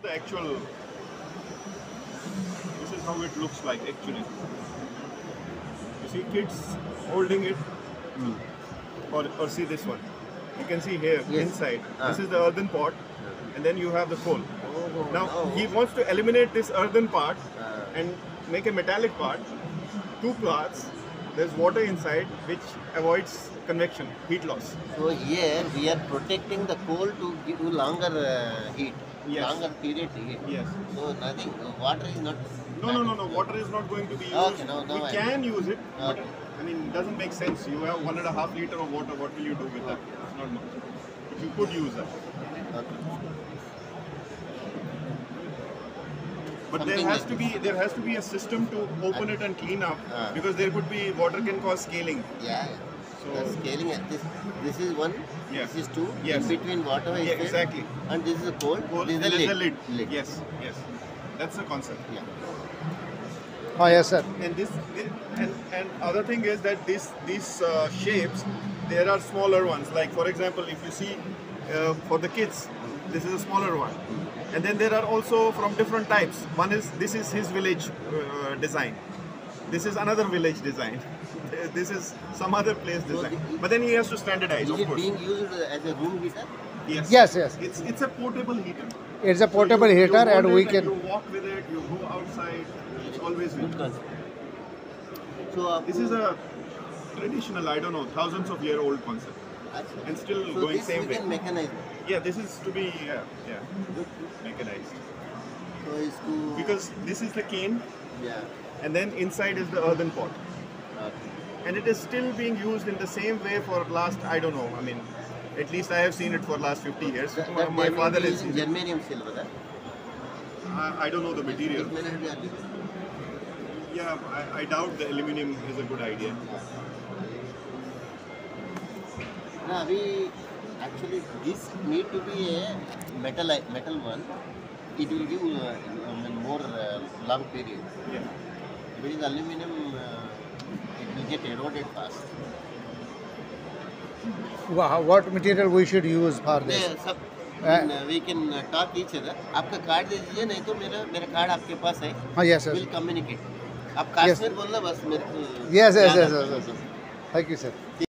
the actual. This is how it looks like actually. You see kids holding it, or see this one. You can see here inside. This is the earthen pot, and then you have the coal. Now he wants to eliminate this earthen part and make a metallic part. Two parts. There's water inside which avoids convection, heat loss. So here we are protecting the coal to give you longer heat, longer period heat. Yes. So nothing, water is not. No. Water is not going to be used. Okay, we can use it, but I mean, it doesn't make sense. You have 1.5 liter of water. What will you do with that? It's not much. But you could use that. But there has to be a system to open it and clean up because there could be water can cause scaling. Yeah. So the scaling. This is one. Yes. This is two. Yes. In between water is exactly. And this is a coal. This is the a lid. lid. Yes. That's the concept. Yeah. Oh yes, sir. And other thing is that these shapes, there are smaller ones. Like for example, if you see for the kids, this is a smaller one. And then there are also from different types. This is his village design. This is another village design. This is some other place design. But then he has to standardize. Is it being used as a room heater? Yes. Yes. It's a portable heater. It's a portable heater, and we can. You walk with it. You go outside. It's always with you. So this is a traditional, I don't know, thousands of year old concept, and still going same way. Can mechanize. Yeah, this is to be mechanized. So because this is the cane, and then inside is the earthen pot, and it is still being used in the same way for last, I don't know. I mean, at least I have seen it for last 50 years. My father is germanium silver. I don't know the material. Yeah, I doubt the aluminum is a good idea. No, actually this need to be a metal one. It will give more long period. Yeah. If it is aluminum, it will get eroded fast. What material we should use for this? We can talk each other. आपका card दे दीजिए, नहीं तो मेरा card आपके पास है. हाँ, yes, sir. We'll communicate. आप कश्मीर बोलना बस मेरे को. Yes. Thank you, sir.